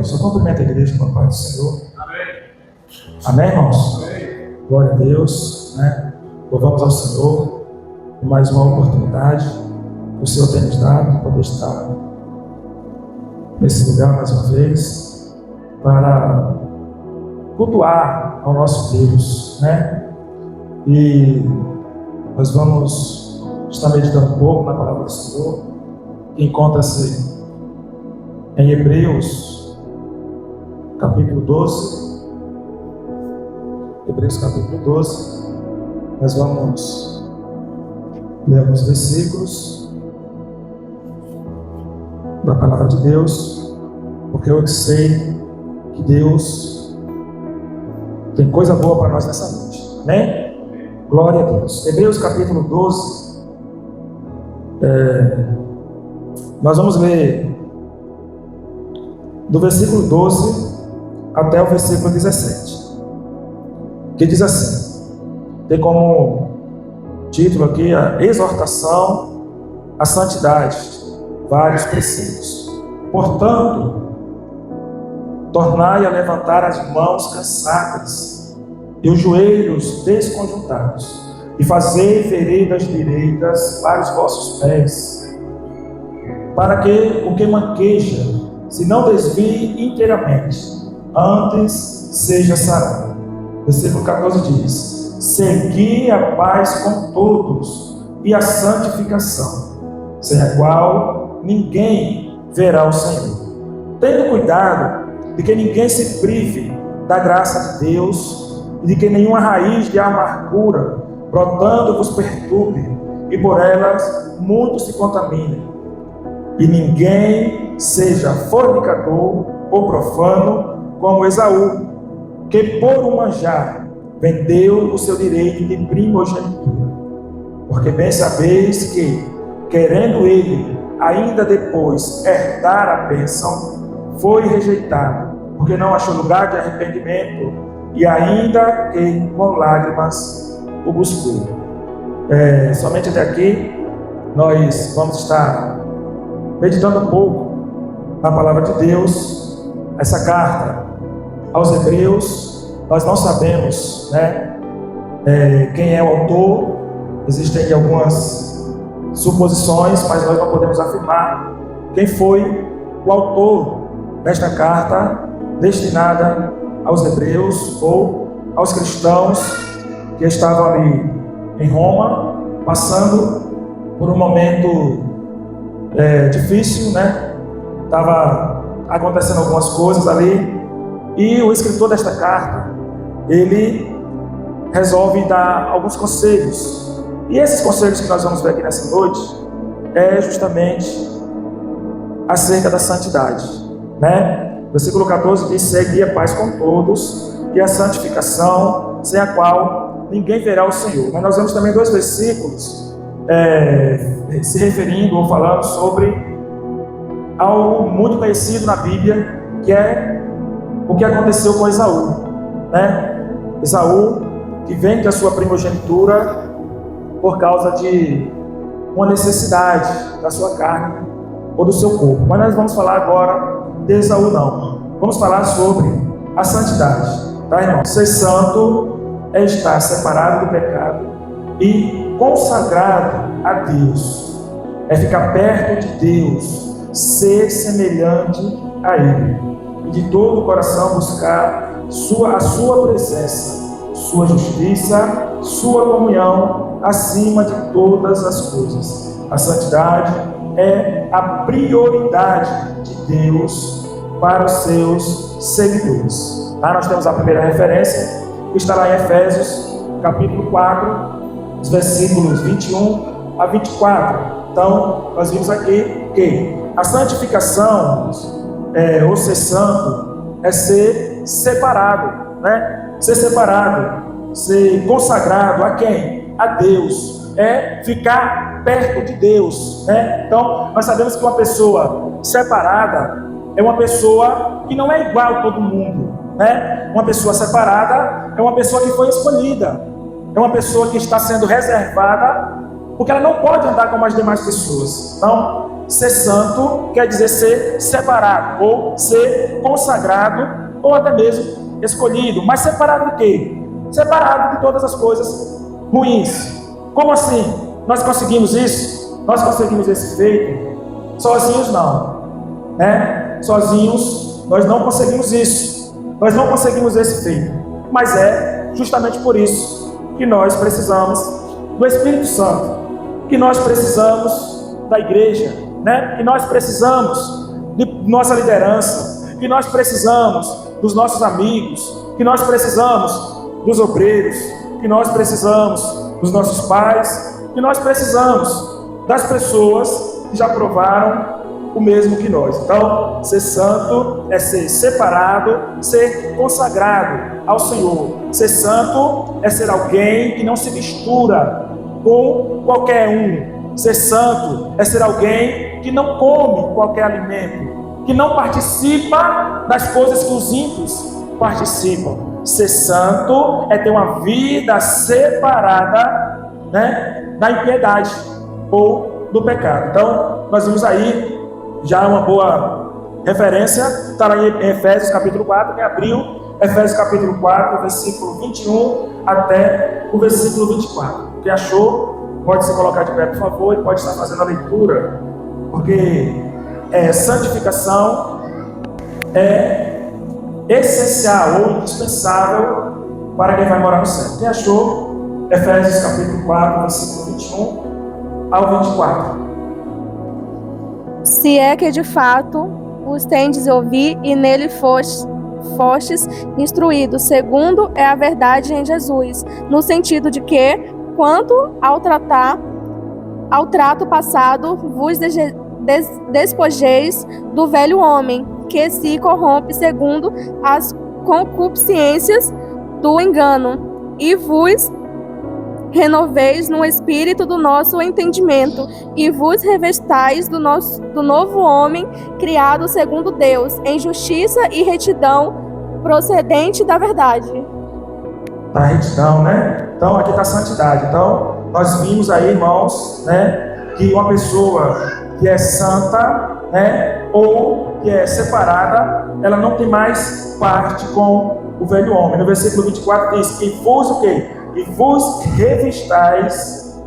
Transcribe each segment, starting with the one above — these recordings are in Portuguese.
Deus. Eu cumprimento a igreja com a paz do Senhor. Amém, irmãos? Glória a Deus, né? Louvamos ao Senhor por mais uma oportunidade que o Senhor tem nos dado para poder estar nesse lugar mais uma vez, para cultuar ao nosso Deus, né? E nós vamos estar meditando um pouco na palavra do Senhor, que encontra-se em Hebreus, capítulo 12. Hebreus, capítulo 12. Nós vamos ler alguns versículos da palavra de Deus, porque eu sei que Deus tem coisa boa para nós nessa noite. Amém? Glória a Deus. Hebreus, capítulo 12. Nós vamos ler do versículo 12 até o versículo 17, que diz assim: tem como título aqui a exortação à santidade, vários preceitos. Portanto, tornai a levantar as mãos cansadas e os joelhos desconjuntados, e fazei veredas direitas para os vossos pés, para que o que manqueja se não desvie inteiramente, antes seja sarado. Versículo 14 diz: segui a paz com todos e a santificação, sem a qual ninguém verá o Senhor. Tendo cuidado de que ninguém se prive da graça de Deus, e de que nenhuma raiz de amargura brotando vos perturbe, e por elas muitos se contaminem. E ninguém seja fornicador ou profano como Esaú, que por um manjar vendeu o seu direito de primogenitura. Porque bem sabeis que, querendo ele ainda depois herdar a bênção, foi rejeitado, porque não achou lugar de arrependimento, e ainda que com lágrimas o buscou. Somente até aqui nós vamos estar meditando um pouco na palavra de Deus. Essa carta aos Hebreus, nós não sabemos, né, quem é o autor. Existem algumas suposições, mas nós não podemos afirmar quem foi o autor desta carta destinada aos Hebreus ou aos cristãos que estavam ali em Roma, passando por um momento difícil, né? Estava acontecendo algumas coisas ali, e o escritor desta carta, ele resolve dar alguns conselhos, e esses conselhos que nós vamos ver aqui nessa noite é justamente acerca da santidade, né? Versículo 14 diz: segui a paz com todos e a santificação, sem a qual ninguém verá o Senhor. Mas nós vemos também dois versículos se referindo ou falando sobre algo muito conhecido na Bíblia, que é o que aconteceu com Esaú, né? Esaú, que vende a sua primogenitura por causa de uma necessidade da sua carne ou do seu corpo. Mas nós vamos falar agora de Esaú, não. Vamos falar sobre a santidade, tá, irmão? Ser santo é estar separado do pecado e consagrado a Deus, é ficar perto de Deus, ser semelhante a Ele, e de todo o coração buscar a sua presença, sua justiça, sua comunhão acima de todas as coisas. A santidade é a prioridade de Deus para os seus seguidores. Nós temos a primeira referência, que está lá em Efésios, capítulo 4, os versículos 21 a 24. Então, nós vimos aqui que a santificação, ou ser santo, é ser separado, né? Ser separado, ser consagrado a quem? A Deus. É ficar perto de Deus, né? Então, nós sabemos que uma pessoa separada é uma pessoa que não é igual a todo mundo, né? Uma pessoa separada é uma pessoa que foi escolhida, é uma pessoa que está sendo reservada, porque ela não pode andar como as demais pessoas. Então, ser santo quer dizer ser separado, ou ser consagrado, ou até mesmo escolhido. Mas separado de quê? Separado de todas as coisas ruins. Como assim? Nós conseguimos isso? Nós conseguimos esse feito? Sozinhos não, né? Sozinhos nós não conseguimos isso. Nós não conseguimos esse feito. Mas é justamente por isso que nós precisamos do Espírito Santo, que nós precisamos da igreja, né? Que nós precisamos de nossa liderança, que nós precisamos dos nossos amigos, que nós precisamos dos obreiros, que nós precisamos dos nossos pais, que nós precisamos das pessoas que já provaram o mesmo que nós. Então, ser santo é ser separado, ser consagrado ao Senhor. Ser santo é ser alguém que não se mistura com qualquer um. Ser santo é ser alguém que não come qualquer alimento, que não participa das coisas que os ímpios participam. Ser santo é ter uma vida separada, né, da impiedade ou do pecado. Então, nós vimos aí já uma boa referência, está lá em Efésios capítulo 4, quem abriu Efésios capítulo 4, versículo 21 até o versículo 24. Quem achou, pode se colocar de pé, por favor, e pode estar fazendo a leitura, porque santificação é essencial ou indispensável para quem vai morar no céu. Quem achou? Efésios capítulo 4, versículo 21 ao 24. Se é que de fato os tendes ouvir e nele fostes instruídos, segundo é a verdade em Jesus, no sentido de que, quanto ao trato passado, vos despojeis do velho homem, que se corrompe segundo as concupiscências do engano, e vos renoveis no espírito do nosso entendimento, e vos revestais do novo homem, criado segundo Deus, em justiça e retidão, procedente da verdade. Da retidão, né? Então, aqui está a santidade. Então, nós vimos aí, irmãos, né, que uma pessoa que é santa, né, ou que é separada, ela não tem mais parte com o velho homem. No versículo 24 diz que vos o quê? E vos revistais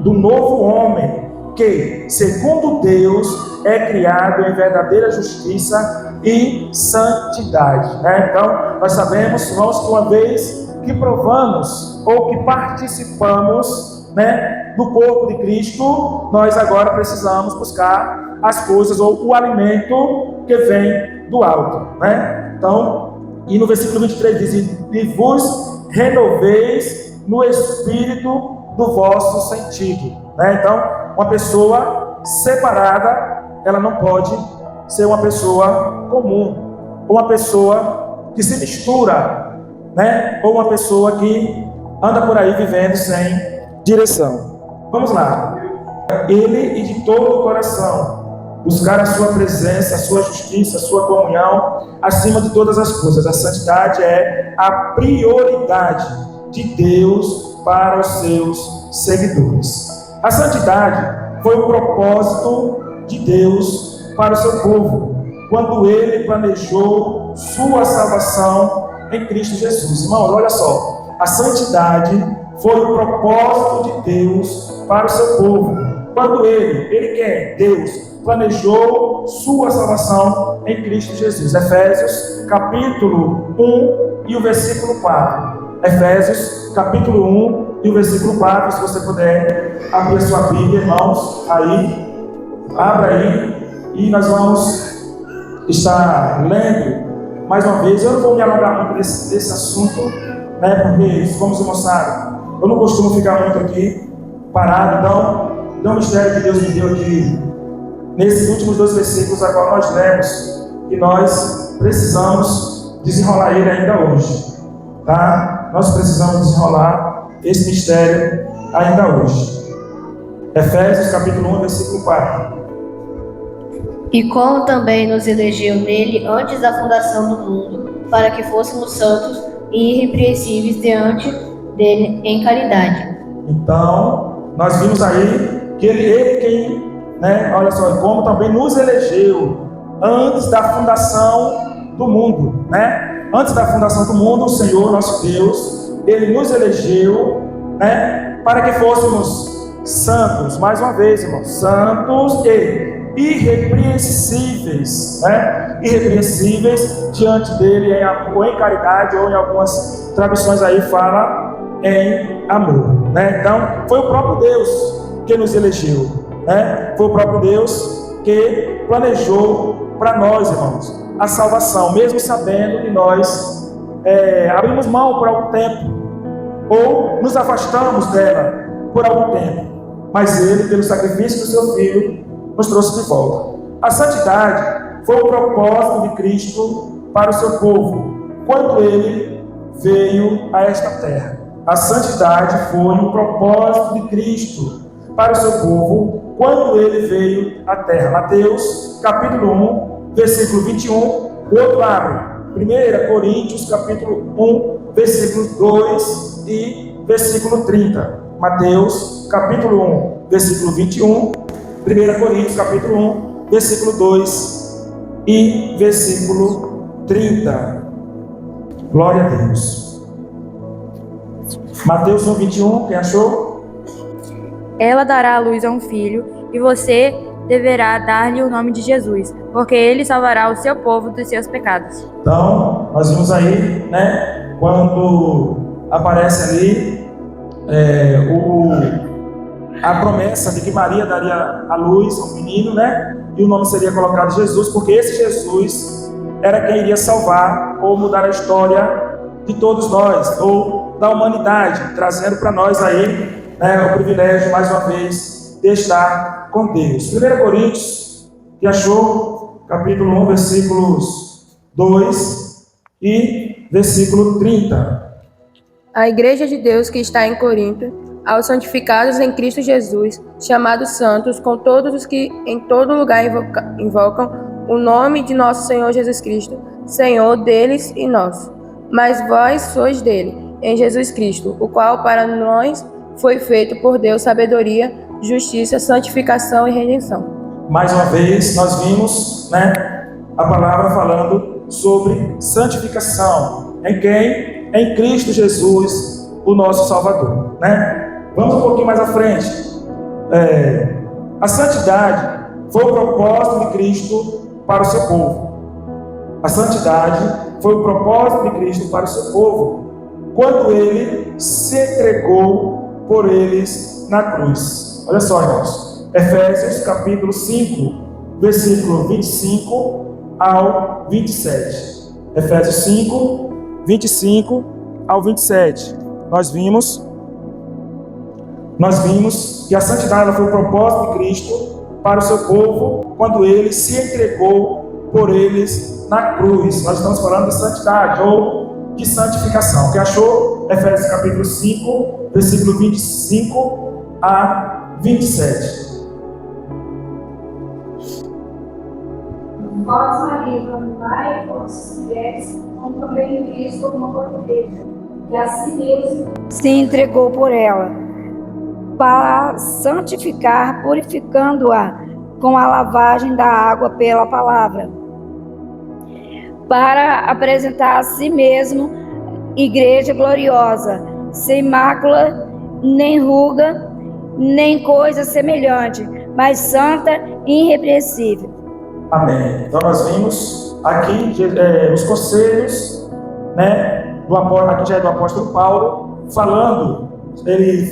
do novo homem, que, segundo Deus, é criado em verdadeira justiça e santidade, né? Então, nós sabemos, irmãos, que uma vez que provamos ou que participamos, né, do corpo de Cristo, nós agora precisamos buscar as coisas ou o alimento que vem do alto, né? Então, e no versículo 23 diz: e vos renoveis no espírito do vosso sentido, né? Então, uma pessoa separada, ela não pode ser uma pessoa comum, ou uma pessoa que se mistura, né? Ou uma pessoa que anda por aí vivendo sem direção. Vamos lá. Ele e de todo o coração buscar a sua presença, a sua justiça, a sua comunhão acima de todas as coisas. A santidade é a prioridade de Deus para os seus seguidores. A santidade foi o propósito de Deus para o seu povo, quando ele planejou sua salvação em Cristo Jesus. Irmãos, olha só, a santidade foi o propósito de Deus para o seu povo, quando ele quer, Deus, planejou sua salvação em Cristo Jesus. Efésios capítulo 1 e o versículo 4. Efésios capítulo 1 e o versículo 4, se você puder abrir a sua Bíblia, irmãos, aí, abra aí, e nós vamos estar lendo mais uma vez. Eu não vou me alongar muito desse assunto, né, porque, como você não sabe, eu não costumo ficar muito aqui parado. Então, é um mistério que Deus me deu aqui, nesses últimos 2 versículos a qual nós lemos, e nós precisamos desenrolar ele ainda hoje, tá? Nós precisamos desenrolar esse mistério ainda hoje. Efésios capítulo 1, versículo 4. E como também nos elegeu nele antes da fundação do mundo, para que fôssemos santos e irrepreensíveis diante dele em caridade. Então, nós vimos aí que ele quem, né? Olha só, como também nos elegeu antes da fundação do mundo, né? Antes da fundação do mundo, o Senhor, nosso Deus, Ele nos elegeu, né? Para que fôssemos santos, mais uma vez, irmãos, santos e irrepreensíveis, né? Irrepreensíveis diante dele ou em caridade, ou em algumas traduções aí fala em amor, né? Então, foi o próprio Deus que nos elegeu, né? Foi o próprio Deus que planejou para nós, irmãos, a salvação, mesmo sabendo que nós abrimos mão por algum tempo, ou nos afastamos dela por algum tempo, mas Ele, pelo sacrifício do Seu Filho, nos trouxe de volta. A santidade foi o propósito de Cristo para o seu povo, quando Ele veio a esta terra. A santidade foi o propósito de Cristo para o seu povo, quando Ele veio à terra. Mateus, capítulo 1, versículo 21, o outro abre. 1 Coríntios, capítulo 1, versículo 2 e versículo 30. Mateus, capítulo 1, versículo 21, 1 Coríntios, capítulo 1, versículo 2 e versículo 30. Glória a Deus. Mateus 1, 21, quem achou? Ela dará à luz a um filho, e você deverá dar-lhe o nome de Jesus, porque ele salvará o seu povo dos seus pecados. Então, nós vimos aí, né, quando aparece ali a promessa de que Maria daria à luz a um menino, né, e o nome seria colocado Jesus, porque esse Jesus era quem iria salvar ou mudar a história de todos nós, ou da humanidade, trazendo para nós aí, né, o privilégio, mais uma vez, de estar com Deus. 1 Coríntios, que achou, capítulo 1, versículos 2 e versículo 30. A igreja de Deus que está em Corinto, aos santificados em Cristo Jesus, chamados santos, com todos os que em todo lugar invocam o nome de nosso Senhor Jesus Cristo, Senhor deles e nosso. Mas vós sois dele, em Jesus Cristo, o qual para nós foi feito por Deus sabedoria, justiça, santificação e redenção. Mais uma vez nós vimos, né, a palavra falando sobre santificação. Em quem? Em Cristo Jesus, o nosso Salvador, né? Vamos um pouquinho mais à frente. A santidade foi o propósito de Cristo para o seu povo. A santidade foi o propósito de Cristo para o seu povo, quando Ele se entregou por eles na cruz. Olha só, irmãos. Efésios, capítulo 5, versículo 25 ao 27. Efésios 5, 25 ao 27. Nós vimos que a santidade foi o propósito de Cristo para o seu povo, quando Ele se entregou por eles na cruz. Nós estamos falando de santidade ou de santificação. Quem achou? Efésios capítulo 5, versículo 25 a 27. Vós, marido, amai vossas mulheres, como também Cristo como por igreja, e assim mesmo se entregou por ela, para santificar, purificando-a com a lavagem da água pela palavra, para apresentar a si mesmo igreja gloriosa, sem mácula, nem ruga, nem coisa semelhante, mas santa e irrepreensível. Amém. Então nós vimos aqui os conselhos, né, aqui já é do apóstolo Paulo, falando, ele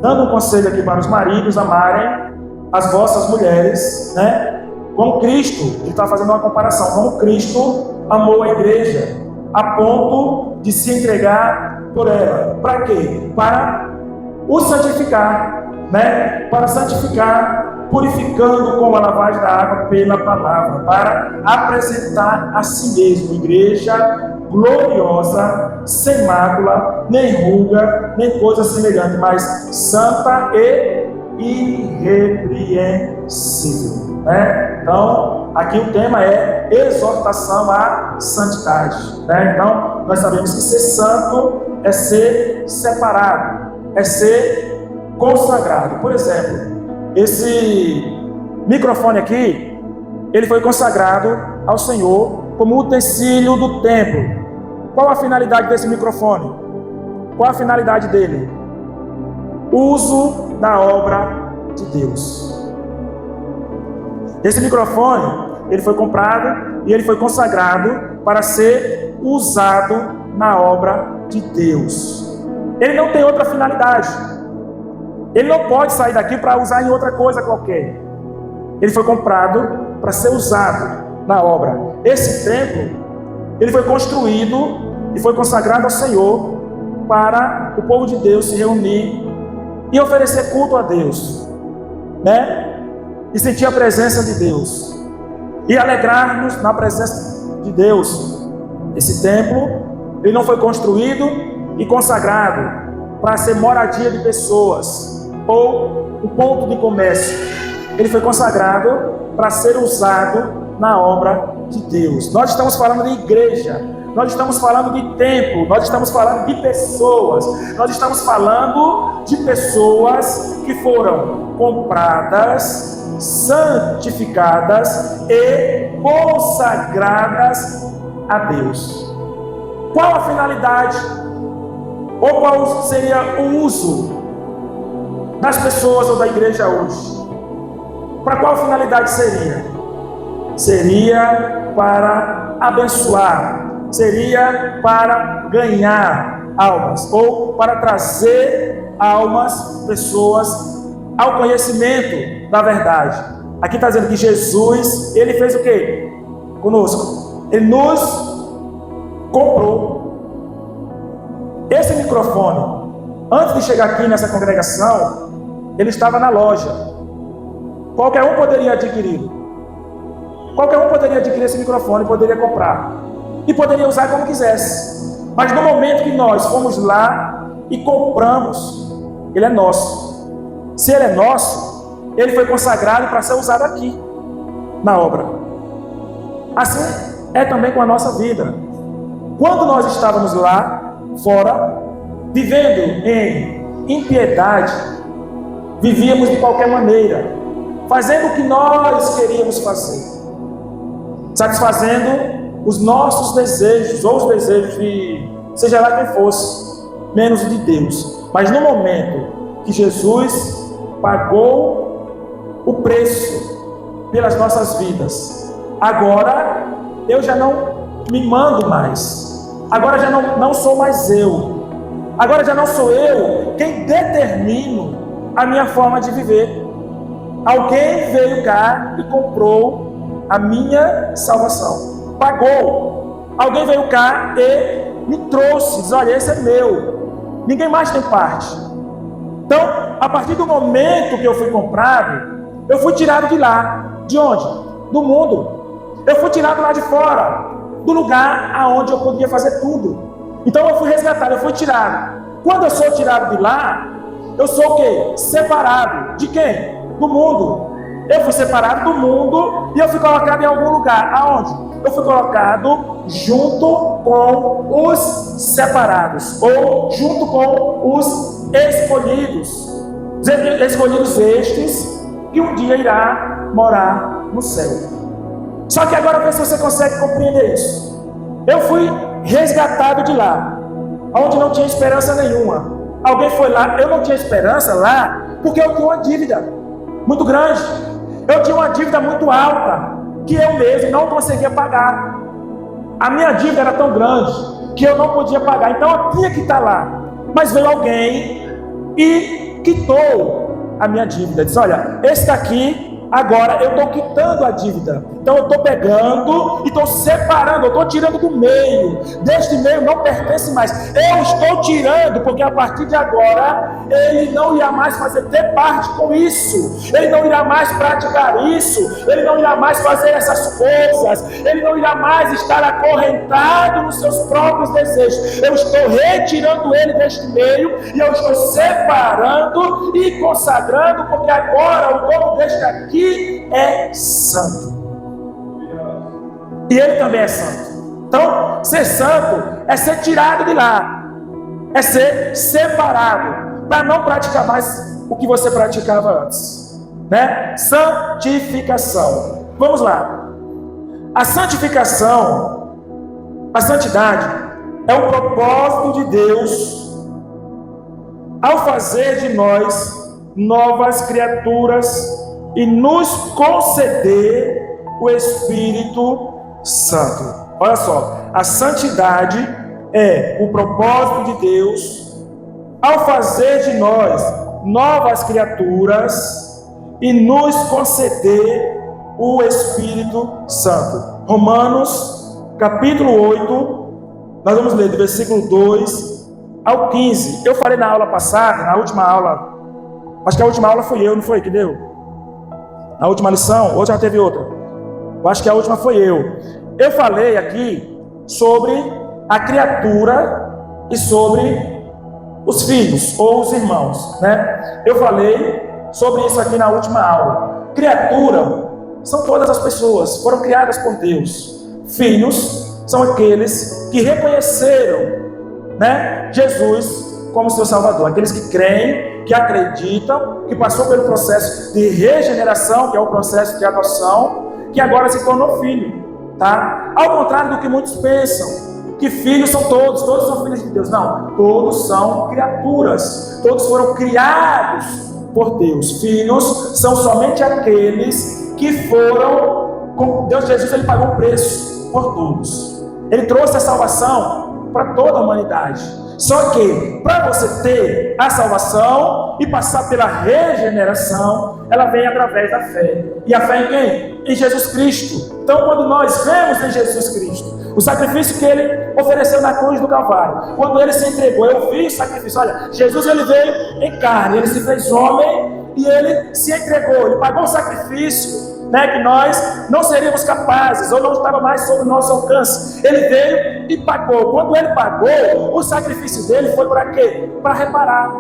dando um conselho aqui para os maridos amarem as vossas mulheres, né, como Cristo. Ele está fazendo uma comparação, como Cristo amou a igreja a ponto de se entregar por ela. Para quê? Para o santificar, né? Para santificar, purificando com a lavagem da água pela palavra, para apresentar a si mesmo igreja gloriosa, sem mácula, nem ruga, nem coisa semelhante, mas santa e irrepreensível, né? Então, aqui o tema é exortação à santidade, né? Então, nós sabemos que ser santo é ser separado, é ser consagrado. Por exemplo, esse microfone aqui, ele foi consagrado ao Senhor como utensílio do templo. Qual a finalidade desse microfone? Qual a finalidade dele? Uso da obra de Deus. Esse microfone, ele foi comprado e ele foi consagrado para ser usado na obra de Deus. Ele não tem outra finalidade. Ele não pode sair daqui para usar em outra coisa qualquer. Ele foi comprado para ser usado na obra. Esse templo, ele foi construído e foi consagrado ao Senhor para o povo de Deus se reunir e oferecer culto a Deus, né? E sentir a presença de Deus e alegrar-nos na presença de Deus. Esse templo, ele não foi construído e consagrado para ser moradia de pessoas ou um ponto de comércio. Ele foi consagrado para ser usado na obra de Deus. Nós estamos falando de igreja, nós estamos falando de templo, nós estamos falando de pessoas, nós estamos falando de pessoas que foram compradas, santificadas e consagradas a Deus. Qual a finalidade ou qual seria o uso das pessoas ou da igreja hoje? Para qual finalidade seria? Seria para abençoar, seria para ganhar almas, ou para trazer almas, pessoas, ao conhecimento da verdade. Aqui está dizendo que Jesus, ele fez o quê? Conosco. Ele nos comprou. Esse microfone, antes de chegar aqui nessa congregação, ele estava na loja. Qualquer um poderia adquirir. Qualquer um poderia adquirir esse microfone, poderia comprar. E poderia usar como quisesse. Mas no momento que nós fomos lá e compramos, ele é nosso. Se ele é nosso, ele foi consagrado para ser usado aqui, na obra. Assim é também com a nossa vida. Quando nós estávamos lá, fora, vivendo em impiedade, vivíamos de qualquer maneira, fazendo o que nós queríamos fazer, satisfazendo os nossos desejos, ou os desejos de seja lá quem fosse, menos o de Deus. Mas no momento que Jesus pagou o preço pelas nossas vidas, agora eu já não me mando mais, agora já não sou mais eu, agora já não sou eu quem determino a minha forma de viver. Alguém veio cá e comprou a minha salvação, pagou. Alguém veio cá e me trouxe, diz: olha, esse é meu, ninguém mais tem parte. Então, a partir do momento que eu fui comprado, eu fui tirado de lá. De onde? Do mundo. Eu fui tirado lá de fora, do lugar aonde eu podia fazer tudo. Então eu fui resgatado, eu fui tirado. Quando eu sou tirado de lá, eu sou o quê? Separado. De quem? Do mundo. Eu fui separado do mundo e eu fui colocado em algum lugar. Aonde? Eu fui colocado junto com os separados, ou junto com os escolhidos. Escolhidos estes que um dia irá morar no céu. Só que agora vê se você consegue compreender isso. Eu fui resgatado de lá, onde não tinha esperança nenhuma. Alguém foi lá, eu não tinha esperança lá, porque eu tinha uma dívida muito grande. Eu tinha uma dívida muito alta, que eu mesmo não conseguia pagar. A minha dívida era tão grande, que eu não podia pagar. Então eu tinha que estar lá. Mas veio alguém e quitou a minha dívida. Disse: olha, esse daqui, agora eu estou quitando a dívida. Então eu estou pegando e estou separando, eu estou tirando do meio. Deste meio não pertence mais. Eu estou tirando, porque a partir de agora ele não irá mais ter parte com isso. Ele não irá mais praticar isso. Ele não irá mais fazer essas coisas. Ele não irá mais estar acorrentado nos seus próprios desejos. Eu estou retirando ele deste meio e eu estou separando e consagrando, porque agora o dono deste aqui é santo. E ele também é santo. Então, ser santo é ser tirado de lá, é ser separado, para não praticar mais o que você praticava antes. né? Santificação. Vamos lá. A santificação, a santidade, é o propósito de Deus ao fazer de nós novas criaturas e nos conceder o Espírito Santo. Olha só, a santidade é o propósito de Deus ao fazer de nós novas criaturas e nos conceder o Espírito Santo. Romanos, capítulo 8, nós vamos ler do versículo 2 ao 15. Eu falei na aula passada, na última aula, acho que a última aula foi eu, não foi que deu? Na última lição, ou já teve outra? Eu acho que a última foi eu. Eu falei aqui sobre a criatura e sobre os filhos ou os irmãos, né? Eu falei sobre isso aqui na última aula. Criatura são todas as pessoas, foram criadas por Deus. Filhos são aqueles que reconheceram, né, Jesus como seu Salvador, aqueles que creem, que acreditam, que passou pelo processo de regeneração, que é o processo de adoção, que agora se tornou filho, tá? Ao contrário do que muitos pensam, que filhos são todos são filhos de Deus. Não, todos são criaturas, todos foram criados por Deus. Filhos são somente aqueles que foram, com Deus. Jesus, ele pagou o preço por todos, ele trouxe a salvação para toda a humanidade. Só que para você ter a salvação e passar pela regeneração, ela vem através da fé. E a fé em quem? Em Jesus Cristo. Então, quando nós vemos em Jesus Cristo o sacrifício que ele ofereceu na cruz do Calvário, quando ele se entregou, eu vi o sacrifício. Olha, Jesus, ele veio em carne, ele se fez homem e ele se entregou, ele pagou o sacrifício, né, que nós não seríamos capazes, ou não estava mais sob o nosso alcance. Ele veio e pagou. Quando ele pagou, o sacrifício dele foi para quê? Para reparar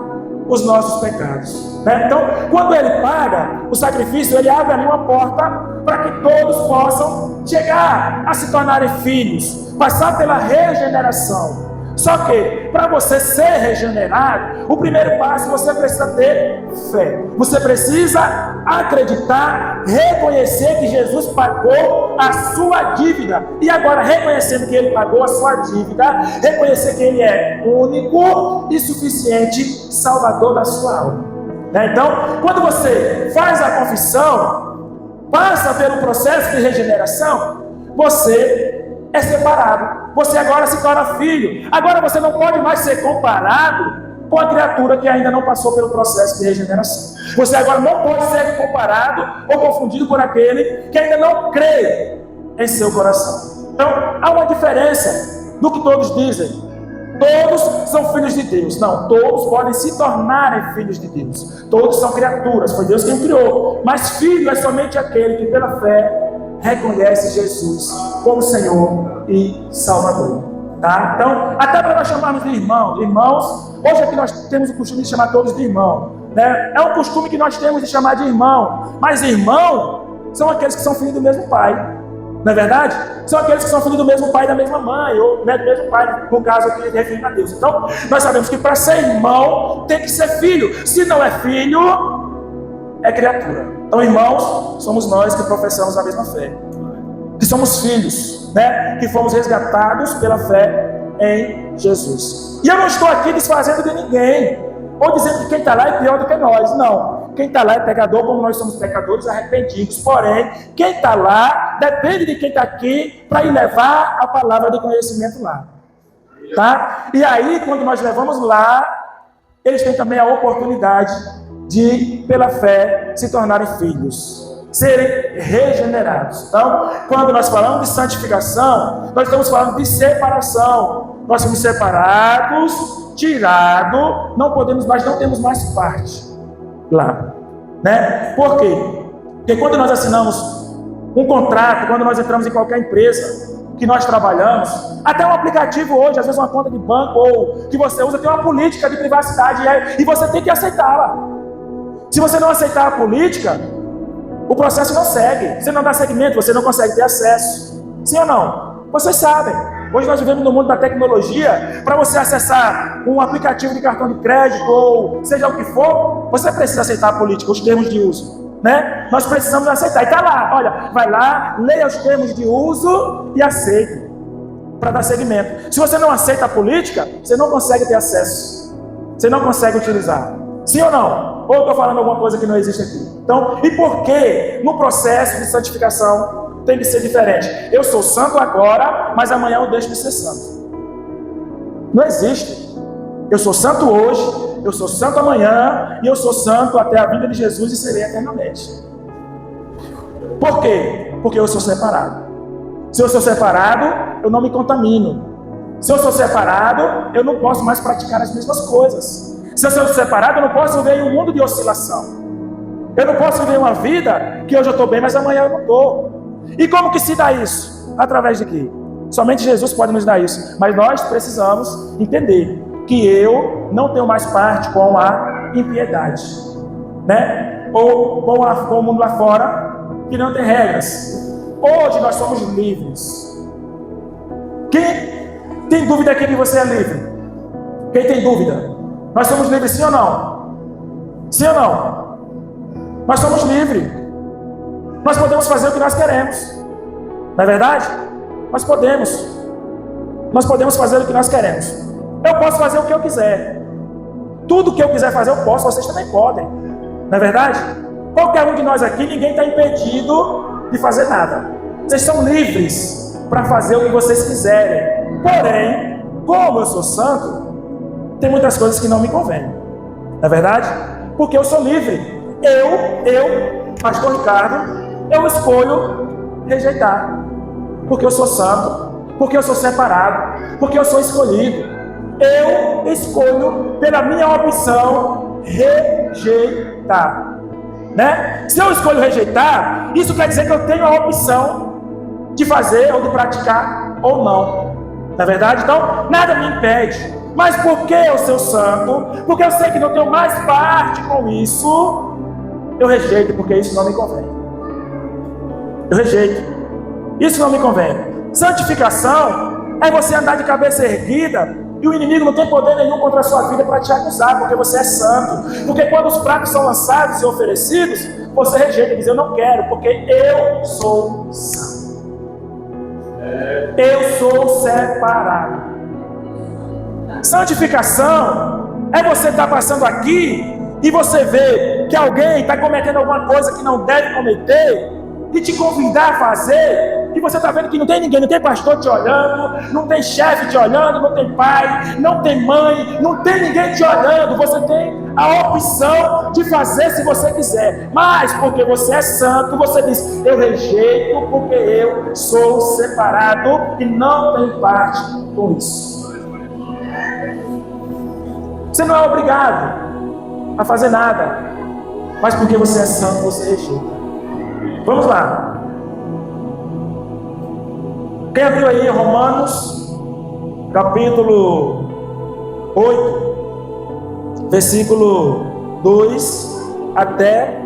os nossos pecados, né? Então, quando ele paga o sacrifício, ele abre ali uma porta para que todos possam chegar a se tornarem filhos, passar pela regeneração. Só que, para você ser regenerado, o primeiro passo, você precisa ter fé. Você precisa acreditar, reconhecer que Jesus pagou a sua dívida. E agora, reconhecendo que ele pagou a sua dívida, reconhecer que ele é único e suficiente Salvador da sua alma, né? Então, quando você faz a confissão, passa pelo processo de regeneração, você é separado. Você agora se torna filho. Agora você não pode mais ser comparado com a criatura que ainda não passou pelo processo de regeneração. Você agora não pode ser comparado ou confundido por aquele que ainda não crê em seu coração. Então, há uma diferença do que todos dizem. Todos são filhos de Deus. Não, todos podem se tornarem filhos de Deus. Todos são criaturas, foi Deus quem criou. Mas filho é somente aquele que pela fé reconhece Jesus como Senhor e Salvador, tá? Então, até para nós chamarmos de irmãos, hoje aqui nós temos o costume de chamar todos de irmão, né? É um costume que nós temos de chamar de irmão, mas irmão são aqueles que são filhos do mesmo pai, não é verdade? São aqueles que são filhos do mesmo pai e da mesma mãe, ou, né, do mesmo pai, no caso aqui referindo a Deus. Então, nós sabemos que para ser irmão tem que ser filho. Se não é filho, é criatura. Então, irmãos, somos nós que professamos a mesma fé, que somos filhos, né? Que fomos resgatados pela fé em Jesus. E eu não estou aqui desfazendo de ninguém, ou dizendo que quem está lá é pior do que nós. Não, quem está lá é pecador, como nós somos pecadores arrependidos. Porém, quem está lá depende de quem está aqui para ir levar a palavra de conhecimento lá, tá? E aí, quando nós levamos lá, eles têm também a oportunidade de, pela fé, se tornarem filhos, serem regenerados. Então, quando nós falamos de santificação, nós estamos falando de separação. Nós somos separados, tirados, não temos mais parte lá, né? Por quê? Porque quando nós assinamos um contrato, quando nós entramos em qualquer empresa que nós trabalhamos, até um aplicativo hoje, às vezes uma conta de banco ou que você usa, tem uma política de privacidade e você tem que aceitá-la. Se você não aceitar a política, o processo não segue. Você não dá seguimento, você não consegue ter acesso. Sim ou não? Vocês sabem. Hoje nós vivemos no mundo da tecnologia. Para você acessar um aplicativo de cartão de crédito ou seja o que for, você precisa aceitar a política, os termos de uso. né? Nós precisamos aceitar. E está lá, olha, vai lá, leia os termos de uso e aceite, para dar seguimento. Se você não aceita a política, você não consegue ter acesso, você não consegue utilizar. Sim ou não? Ou eu estou falando alguma coisa que não existe aqui? Então, e por que no processo de santificação tem que ser diferente? Eu sou santo agora, mas amanhã eu deixo de ser santo. Não existe. Eu sou santo hoje, eu sou santo amanhã, e eu sou santo até a vinda de Jesus e serei eternamente. Por quê? Porque eu sou separado. Se eu sou separado, eu não me contamino. Se eu sou separado, eu não posso mais praticar as mesmas coisas. Se eu sou separado, eu não posso viver em um mundo de oscilação. Eu não posso viver uma vida que hoje eu estou bem, mas amanhã eu não estou. E como que se dá isso? Através de quê? Somente Jesus pode nos dar isso. Mas nós precisamos entender que eu não tenho mais parte com a impiedade, né? Ou com o mundo lá fora, que não tem regras. Hoje nós somos livres. Quem tem dúvida aqui que você é livre? Quem tem dúvida? Nós somos livres, sim ou não? Sim ou não? Nós somos livres. Nós podemos fazer o que nós queremos. Não é verdade? Nós podemos. Nós podemos fazer o que nós queremos. Eu posso fazer o que eu quiser. Tudo que eu quiser fazer eu posso, vocês também podem. Não é verdade? Qualquer um de nós aqui, ninguém está impedido de fazer nada. Vocês são livres para fazer o que vocês quiserem. Porém, como eu sou santo, tem muitas coisas que não me convêm. Não é verdade? Porque eu sou livre. Eu, pastor Ricardo, eu escolho rejeitar. Porque eu sou santo. Porque eu sou separado. Porque eu sou escolhido. Eu escolho, pela minha opção, rejeitar. Né? Se eu escolho rejeitar, isso quer dizer que eu tenho a opção de fazer ou de praticar ou não. Não é verdade? Então, nada me impede. Mas por que eu sou santo? Porque eu sei que não tenho mais parte com isso. Eu rejeito, porque isso não me convém. Eu rejeito. Isso não me convém. Santificação é você andar de cabeça erguida e o inimigo não tem poder nenhum contra a sua vida para te acusar, porque você é santo. Porque quando os pratos são lançados e oferecidos, você rejeita e diz: eu não quero, porque eu sou santo. Eu sou separado. Santificação é você estar passando aqui e você vê que alguém está cometendo alguma coisa que não deve cometer e te convidar a fazer, e você está vendo que não tem ninguém, não tem pastor te olhando, não tem chefe te olhando, não tem pai, não tem mãe, não tem ninguém te olhando. Você tem a opção de fazer se você quiser, mas porque você é santo, você diz: eu rejeito, porque eu sou separado e não tenho parte com isso. Você não é obrigado a fazer nada, mas porque você é santo, você rejeita. Vamos lá. Quem abriu aí Romanos, capítulo 8, versículo 2 até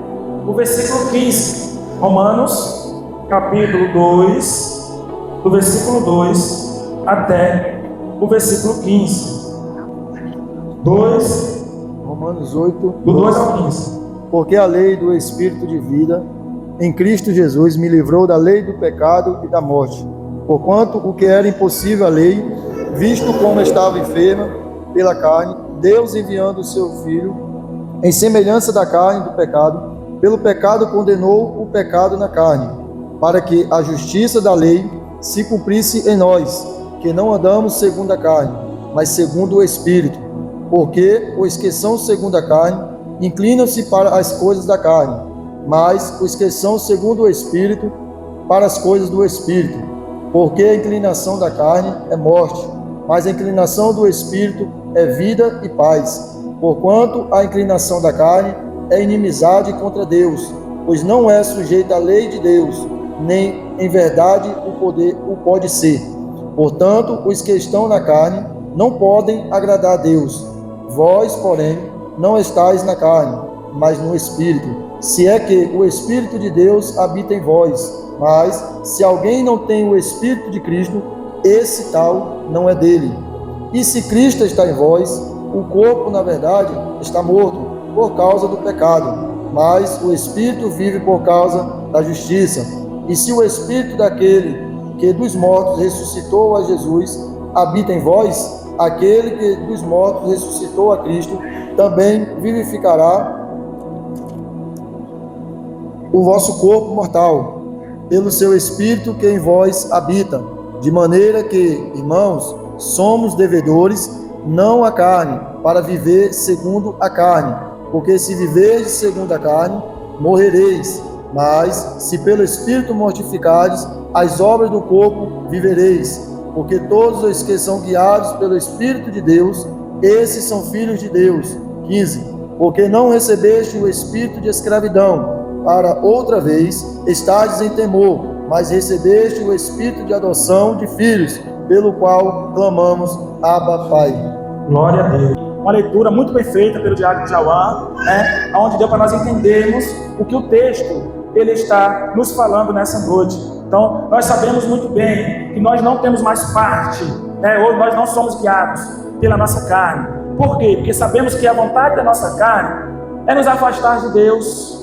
o versículo 15. Romanos, capítulo 2, do versículo 2 até o versículo 15. Romanos 8, do 2 ao 15. Porque a lei do Espírito de vida em Cristo Jesus me livrou da lei do pecado e da morte. Porquanto o que era impossível à lei, visto como estava enferma pela carne, Deus enviando o seu Filho, em semelhança da carne do pecado, pelo pecado condenou o pecado na carne, para que a justiça da lei se cumprisse em nós, que não andamos segundo a carne, mas segundo o Espírito. Porque os que são segundo a carne inclinam-se para as coisas da carne, mas os que são segundo o Espírito, para as coisas do Espírito. Porque a inclinação da carne é morte, mas a inclinação do Espírito é vida e paz. Porquanto a inclinação da carne é inimizade contra Deus, pois não é sujeita à lei de Deus, nem em verdade o pode ser. Portanto, os que estão na carne não podem agradar a Deus. Vós, porém, não estáis na carne, mas no Espírito, se é que o Espírito de Deus habita em vós. Mas, se alguém não tem o Espírito de Cristo, esse tal não é dele. E se Cristo está em vós, o corpo, na verdade, está morto por causa do pecado, mas o Espírito vive por causa da justiça. E se o Espírito daquele que dos mortos ressuscitou a Jesus habita em vós, aquele que dos mortos ressuscitou a Cristo também vivificará o vosso corpo mortal, pelo seu Espírito que em vós habita, de maneira que, irmãos, somos devedores, não à carne, para viver segundo a carne, porque se viverdes segundo a carne, morrereis, mas se pelo Espírito mortificardes as obras do corpo, vivereis, porque todos os que são guiados pelo Espírito de Deus, esses são filhos de Deus. 15. Porque não recebeste o espírito de escravidão, para outra vez estardes em temor, mas recebeste o espírito de adoção de filhos, pelo qual clamamos, Abba, Pai. Glória a Deus. Uma leitura muito bem feita pelo Diácono Jauá, onde deu para nós entendermos o que o texto ele está nos falando nessa noite. Então, nós sabemos muito bem que nós não temos mais parte, ou nós não somos guiados pela nossa carne. Por quê? Porque sabemos que a vontade da nossa carne é nos afastar de Deus.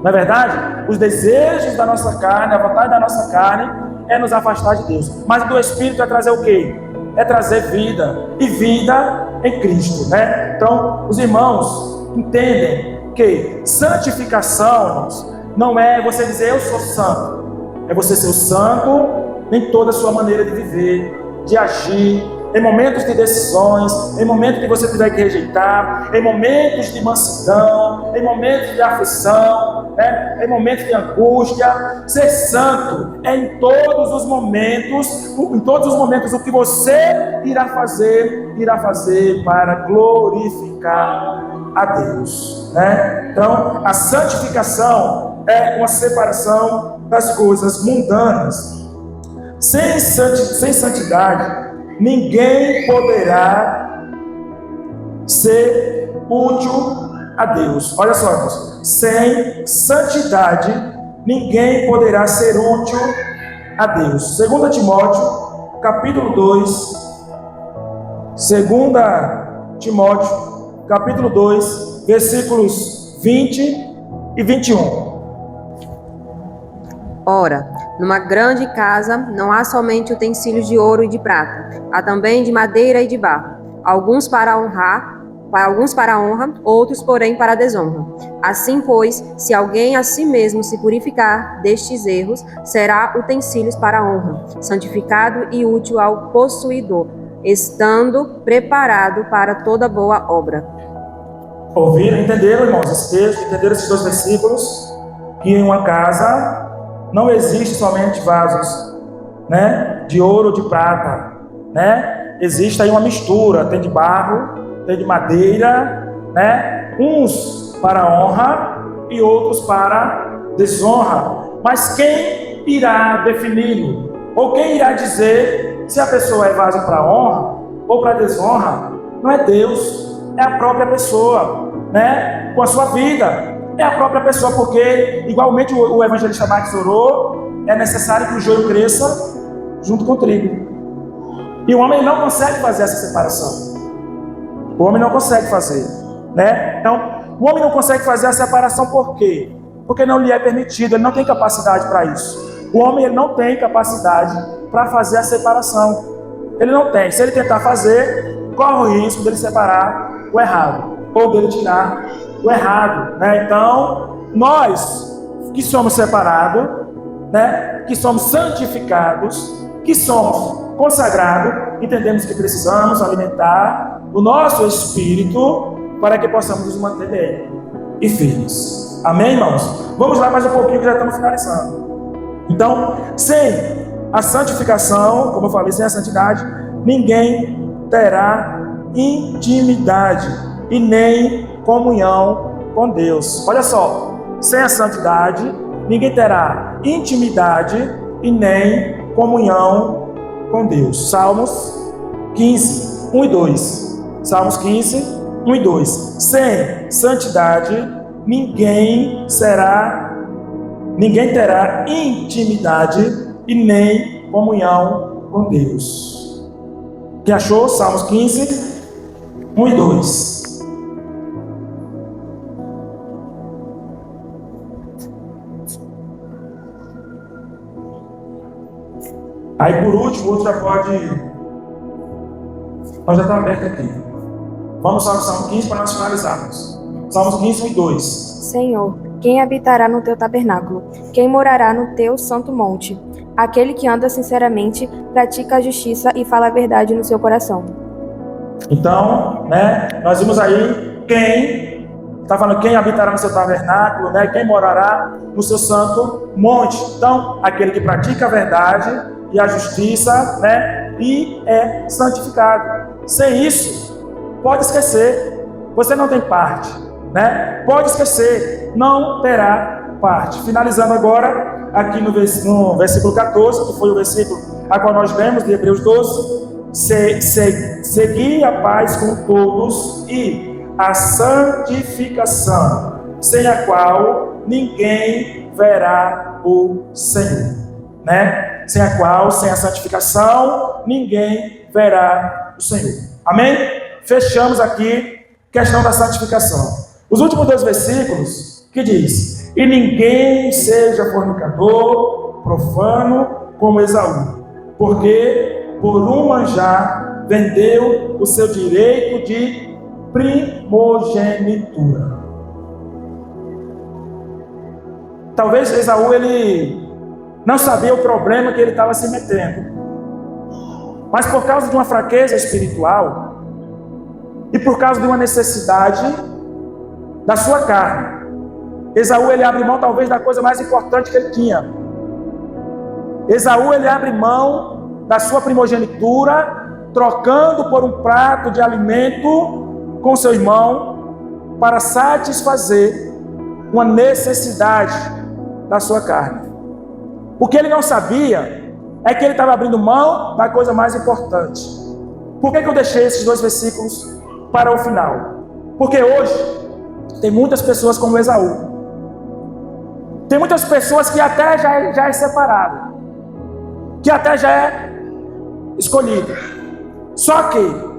Na verdade, os desejos da nossa carne, a vontade da nossa carne é nos afastar de Deus. Mas do Espírito é trazer o quê? É trazer vida, e vida em Cristo, Então, os irmãos entendem que santificação, irmãos, não é você dizer eu sou santo, é você ser o santo em toda a sua maneira de viver, de agir, em momentos de decisões, em momentos que você tiver que rejeitar, em momentos de mansidão, em momentos de aflição, em momentos de angústia. Ser santo é em todos os momentos o que você irá fazer para glorificar a Deus, Então, a santificação é uma separação das coisas mundanas. Sem santidade, ninguém poderá ser útil a Deus. Olha só, irmãos. Sem santidade, ninguém poderá ser útil a Deus. 2 Timóteo, capítulo 2. 2 Timóteo, capítulo 2, versículos 20 e 21. Ora, numa grande casa não há somente utensílios de ouro e de prata, há também de madeira e de barro, alguns para a honra, outros, porém, para a desonra. Assim, pois, se alguém a si mesmo se purificar destes erros, será utensílios para a honra, santificado e útil ao possuidor, estando preparado para toda boa obra. Ouviram, entenderam, irmãos, esse texto, entenderam esses 2 versículos? Que em uma casa não existe somente vasos, de ouro ou de prata, Existe aí uma mistura, tem de barro, tem de madeira, Uns para honra e outros para desonra. Mas quem irá defini-lo? Ou quem irá dizer se a pessoa é vaso para honra ou para desonra? Não é Deus, é a própria pessoa, Com a sua vida. É a própria pessoa, porque, igualmente o evangelista Marcos orou, é necessário que o joio cresça junto com o trigo. E o homem não consegue fazer essa separação. O homem não consegue fazer, Então, o homem não consegue fazer a separação por quê? Porque não lhe é permitido, ele não tem capacidade para isso. O homem ele não tem capacidade para fazer a separação. Ele não tem. Se ele tentar fazer, corre o risco dele separar o errado, ou dele tirar o errado, Então, nós que somos separados, que somos santificados, que somos consagrados, entendemos que precisamos alimentar o nosso espírito para que possamos nos manter bem e firmes. Amém, irmãos? Vamos lá mais um pouquinho que já estamos finalizando. Então, sem a santificação, como eu falei, sem a santidade, ninguém terá intimidade e nem comunhão com Deus. Olha só, sem a santidade, ninguém terá intimidade e nem comunhão com Deus. Salmos 15, 1 e 2. Salmos 15, 1 e 2. Sem santidade, ninguém terá intimidade e nem comunhão com Deus. Quem achou? Salmos 15, 1 e 2. Aí por último, o outro já pode. Nós já está aberto aqui. Vamos só no Salmo 15 para nós finalizarmos. Salmos 15, 1 e 2. Senhor, quem habitará no teu tabernáculo? Quem morará no teu santo monte? Aquele que anda sinceramente, pratica a justiça e fala a verdade no seu coração. Então, nós vimos aí quem está falando, quem habitará no seu tabernáculo, quem morará no seu santo monte. Então, aquele que pratica a verdade e a justiça, e é santificado. Sem isso, pode esquecer, você não tem parte, Pode esquecer, não terá parte. Finalizando agora, aqui no versículo 14, que foi o versículo a qual nós lemos, de Hebreus 12, segui a paz com todos e a santificação, sem a qual ninguém verá o Senhor, Sem a qual, sem a santificação, ninguém verá o Senhor. Amém? Fechamos aqui a questão da santificação. Os últimos 2 versículos, que diz: e ninguém seja fornicador, profano, como Esaú, porque por um manjar vendeu o seu direito de primogenitura. Talvez Esaú ele não sabia o problema que ele estava se metendo, mas por causa de uma fraqueza espiritual e por causa de uma necessidade da sua carne, Esaú ele abre mão talvez da coisa mais importante que ele tinha. Esaú ele abre mão da sua primogenitura, trocando por um prato de alimento com seu irmão para satisfazer uma necessidade da sua carne. O que ele não sabia é que ele estava abrindo mão da coisa mais importante. Por que eu deixei esses 2 versículos para o final? Porque hoje tem muitas pessoas como Esaú. Tem muitas pessoas que até já é separado, que até já é escolhido. Só que,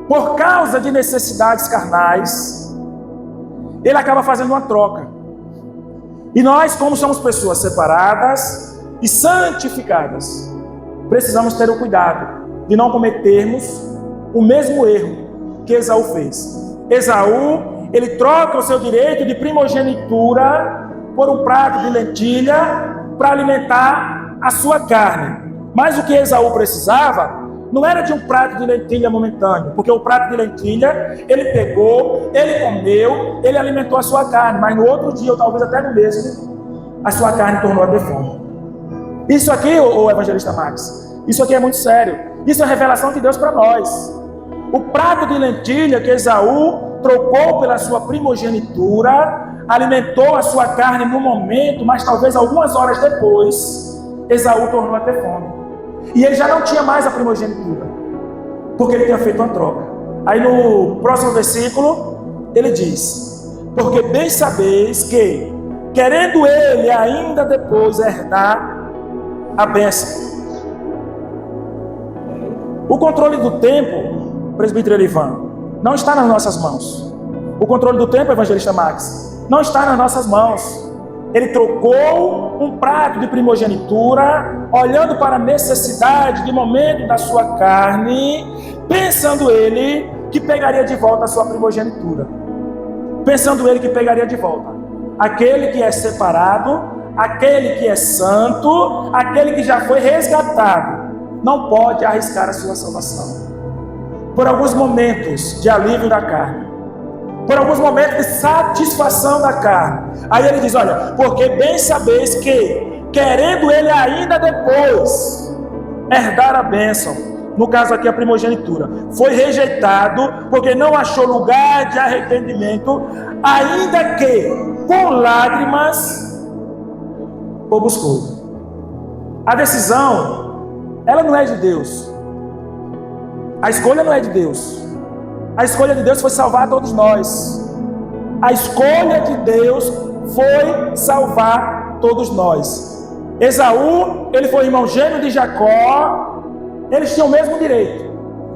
por causa de necessidades carnais, ele acaba fazendo uma troca. E nós, como somos pessoas separadas e santificadas, precisamos ter o cuidado de não cometermos o mesmo erro que Esaú fez. Esaú, ele troca o seu direito de primogenitura por um prato de lentilha para alimentar a sua carne. Mas o que Esaú precisava não era de um prato de lentilha momentâneo, porque o prato de lentilha, ele pegou, ele comeu, ele alimentou a sua carne, mas no outro dia, ou talvez até no mesmo, a sua carne tornou a ter fome. Isso aqui, o evangelista Max, isso aqui é muito sério. Isso é a revelação de Deus para nós. O prato de lentilha que Esaú trocou pela sua primogenitura, alimentou a sua carne no momento, mas talvez algumas horas depois, Esaú tornou a ter fome. E ele já não tinha mais a primogenitura, porque ele tinha feito uma troca. Aí no próximo versículo, ele diz: porque bem sabeis que, querendo ele ainda depois herdar a bênção. O controle do tempo, presbítero Elivan, não está nas nossas mãos. O controle do tempo, evangelista Max, não está nas nossas mãos. Ele trocou um prato de primogenitura, olhando para a necessidade de momento da sua carne, pensando ele que pegaria de volta a sua primogenitura. Pensando ele que pegaria de volta aquele que é separado, aquele que é santo, aquele que já foi resgatado, não pode arriscar a sua salvação. Por alguns momentos de alívio da carne, por alguns momentos de satisfação da carne. Aí ele diz: olha, porque bem sabeis que, querendo ele ainda depois herdar a bênção, no caso aqui a primogenitura, foi rejeitado porque não achou lugar de arrependimento, ainda que com lágrimas o buscou. A decisão, ela não é de Deus. A escolha não é de Deus. A escolha de Deus foi salvar todos nós. A escolha de Deus foi salvar todos nós. Esaú, ele foi irmão gêmeo de Jacó, eles tinham o mesmo direito.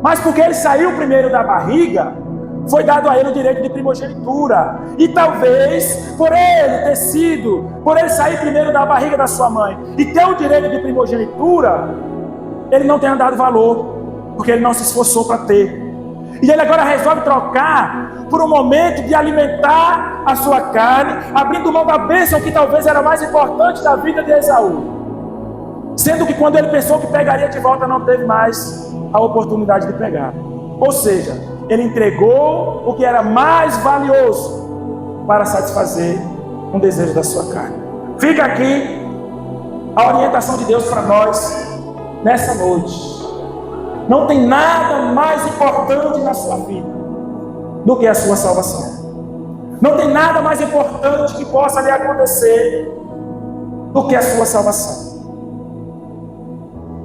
Mas porque ele saiu primeiro da barriga, foi dado a ele o direito de primogenitura. E talvez, por ele sair primeiro da barriga da sua mãe e ter o direito de primogenitura, ele não tenha dado valor, porque ele não se esforçou para ter. E ele agora resolve trocar por um momento de alimentar a sua carne, abrindo mão da bênção que talvez era mais importante da vida de Esaú. Sendo que quando ele pensou que pegaria de volta, não teve mais a oportunidade de pegar. Ou seja, ele entregou o que era mais valioso para satisfazer um desejo da sua carne. Fica aqui a orientação de Deus para nós nessa noite. Não tem nada mais importante na sua vida do que a sua salvação. Não tem nada mais importante que possa lhe acontecer do que a sua salvação.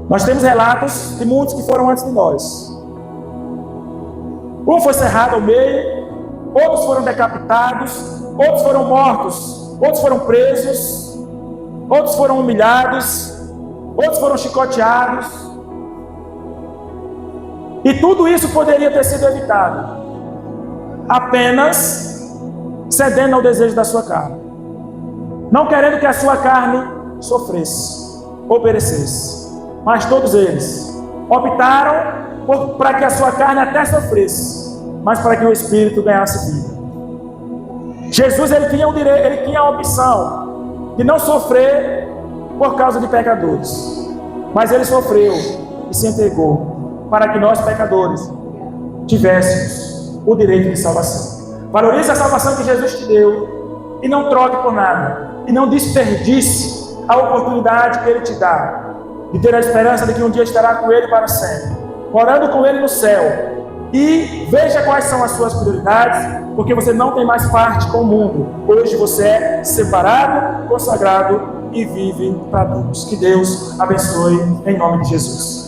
Nós temos relatos de muitos que foram antes de nós. Um foi cerrado ao meio, outros foram decapitados, outros foram mortos, outros foram presos, outros foram humilhados, outros foram chicoteados. E tudo isso poderia ter sido evitado apenas cedendo ao desejo da sua carne, não querendo que a sua carne sofresse ou perecesse. Mas todos eles optaram para que a sua carne até sofresse, mas para que o Espírito ganhasse vida. Jesus ele tinha a opção de não sofrer por causa de pecadores, mas ele sofreu e se entregou para que nós pecadores tivéssemos o direito de salvação. Valorize a salvação que Jesus te deu e não troque por nada, e não desperdice a oportunidade que Ele te dá de ter a esperança de que um dia estará com Ele para sempre, morando com Ele no céu. E veja quais são as suas prioridades, porque você não tem mais parte com o mundo. Hoje você é separado, consagrado e vive para Deus. Que Deus abençoe em nome de Jesus.